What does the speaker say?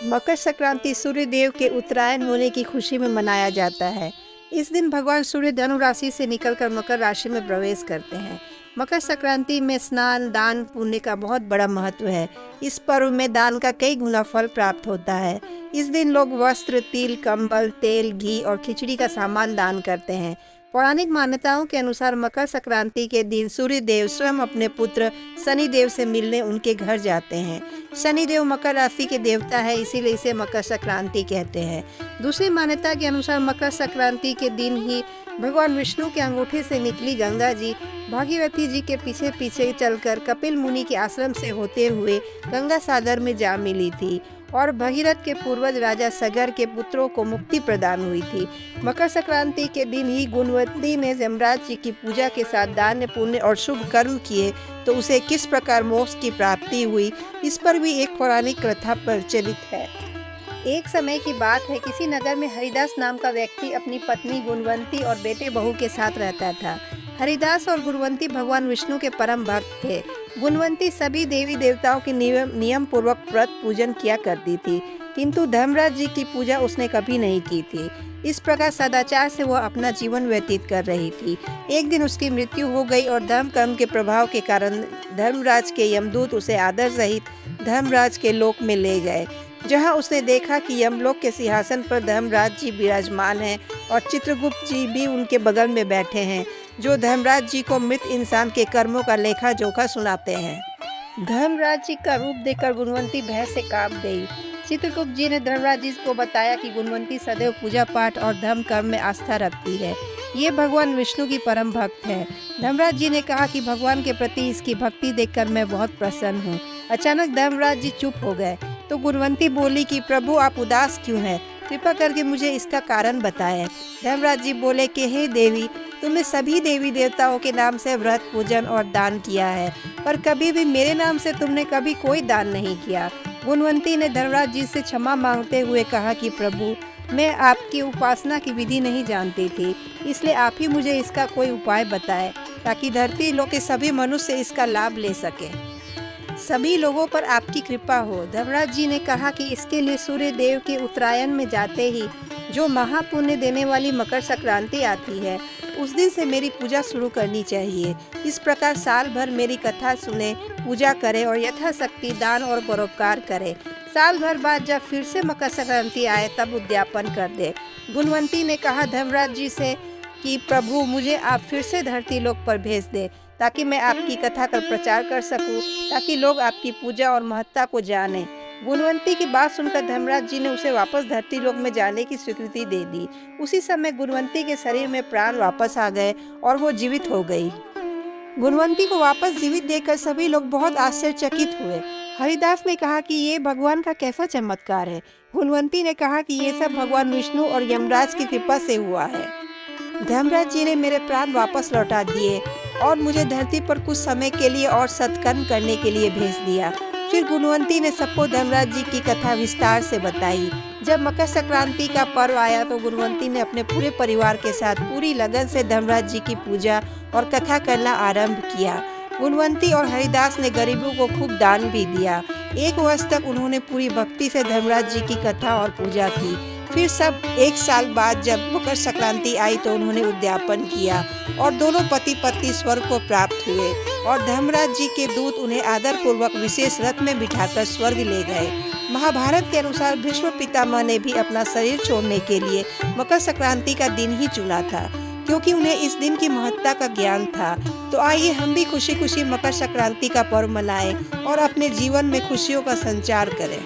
मकर संक्रांति सूर्य देव के उत्तरायण होने की खुशी में मनाया जाता है। इस दिन भगवान सूर्य धनु राशि से निकलकर मकर राशि में प्रवेश करते हैं। मकर संक्रांति में स्नान, दान, पुण्य का बहुत बड़ा महत्व है। इस पर्व में दान का कई गुना फल प्राप्त होता है। इस दिन लोग वस्त्र, तिल, कंबल, तेल, घी और खिचड़ी का सामान दान करते हैं। पौराणिक मान्यताओं के अनुसार मकर संक्रांति के दिन सूर्य देव स्वयं अपने पुत्र शनि देव से मिलने उनके घर जाते हैं। शनि देव मकर राशि के देवता है, इसीलिए इसे मकर संक्रांति कहते हैं। दूसरी मान्यता के अनुसार मकर संक्रांति के दिन ही भगवान विष्णु के अंगूठे से निकली गंगा जी भागीरथी जी के पीछे पीछे चलकर कपिल मुनि के आश्रम से होते हुए गंगा सागर में जा मिली थी और भगीरथ के पूर्वज राजा सगर के पुत्रों को मुक्ति प्रदान हुई थी। मकर संक्रांति के दिन ही गुणवंती ने यमराज जी की पूजा के साथ दान, पुण्य और शुभ कर्म किए तो उसे किस प्रकार मोक्ष की प्राप्ति हुई, इस पर भी एक पौराणिक कथा प्रचलित है। एक समय की बात है, किसी नगर में हरिदास नाम का व्यक्ति अपनी पत्नी गुणवंती और बेटे बहू के साथ रहता था। हरिदास और गुणवंती भगवान विष्णु के परम भक्त थे। गुणवंती सभी देवी देवताओं के नियम पूर्वक व्रत पूजन किया करती थी, किंतु धर्मराज जी की पूजा उसने कभी नहीं की थी। इस प्रकार सदाचार से वह अपना जीवन व्यतीत कर रही थी। एक दिन उसकी मृत्यु हो गई और धर्म कर्म के प्रभाव के कारण धर्मराज के यमदूत उसे आदर सहित धर्मराज के लोक में ले गए, जहां उसने देखा कि यमलोक के सिंहासन पर धर्मराज जी विराजमान हैं और चित्रगुप्त जी भी उनके बगल में बैठे हैं, जो धर्मराज जी को मृत इंसान के कर्मों का लेखा जोखा सुनाते हैं। धर्मराज जी का रूप देखकर गुणवंती भय से कांप गई। चित्रगुप्त जी ने धर्मराज जी को बताया कि गुणवंती सदैव पूजा पाठ और धर्म कर्म में आस्था रखती है। ये भगवान विष्णु की परम भक्त है। धर्मराज जी ने कहा कि भगवान के प्रति इसकी भक्ति देखकर मैं बहुत प्रसन्न हूँ। अचानक धर्मराज जी चुप हो गए तो गुणवंती बोली कि प्रभु, आप उदास क्यों हैं? कृपा करके मुझे इसका कारण बताएं। धर्मराज जी बोले कि हे देवी, तुमने सभी देवी देवताओं के नाम से व्रत, पूजन और दान किया है, पर कभी भी मेरे नाम से तुमने कभी कोई दान नहीं किया। गुणवंती ने धर्मराज जी से क्षमा मांगते हुए कहा कि प्रभु, मैं आपकी उपासना की विधि नहीं जानती थी, इसलिए आप ही मुझे इसका कोई उपाय बताएं ताकि धरती लोक के सभी मनुष्य इसका लाभ ले सकें। सभी लोगों पर आपकी कृपा हो। धर्मराज जी ने कहा कि इसके लिए सूर्य देव के उत्तरायण में जाते ही जो महापुण्य देने वाली मकर संक्रांति आती है, उस दिन से मेरी पूजा शुरू करनी चाहिए। इस प्रकार साल भर मेरी कथा सुने, पूजा करें और यथाशक्ति दान और परोपकार करें। साल भर बाद जब फिर से मकर संक्रांति आए तब उद्यापन कर दे। गुणवंती ने कहा धर्मराज जी से कि प्रभु, मुझे आप फिर से धरती लोक पर भेज दे ताकि मैं आपकी कथा का प्रचार कर सकूं, ताकि लोग आपकी पूजा और महत्ता को जानें। गुणवंती की बात सुनकर धर्मराज जी ने उसे वापस धरती लोक में जाने की स्वीकृति दे दी। उसी समय गुणवंती के शरीर में प्राण वापस आ गए और वो जीवित हो गई। गुणवंती को वापस जीवित देखकर सभी लोग बहुत आश्चर्यचकित हुए। हरिदास ने कहा कि ये भगवान का कैसा चमत्कार है। गुणवंती ने कहा कि ये सब भगवान विष्णु और यमराज की कृपा से हुआ है। धर्मराज जी ने मेरे प्राण वापस लौटा दिए और मुझे धरती पर कुछ समय के लिए और सत्कर्म करने के लिए भेज दिया। फिर गुणवंती ने सबको धर्मराज जी की कथा विस्तार से बताई। जब मकर संक्रांति का पर्व आया तो गुणवंती ने अपने पूरे परिवार के साथ पूरी लगन से धर्मराज जी की पूजा और कथा करना आरंभ किया। गुणवंती और हरिदास ने गरीबों को खूब दान भी दिया। एक वर्ष तक उन्होंने पूरी भक्ति से धर्मराज जी की कथा और पूजा की। फिर सब एक साल बाद जब मकर संक्रांति आई तो उन्होंने उद्यापन किया और दोनों पति पत्नी स्वर्ग को प्राप्त हुए और धर्मराज जी के दूत उन्हें आदर पूर्वक विशेष रथ में बिठाकर स्वर्ग ले गए। महाभारत के अनुसार भीष्म पितामह ने भी अपना शरीर छोड़ने के लिए मकर संक्रांति का दिन ही चुना था, क्योंकि उन्हें इस दिन की महत्ता का ज्ञान था। तो आइए हम भी खुशी खुशी मकर संक्रांति का पर्व मनाएं और अपने जीवन में खुशियों का संचार करें।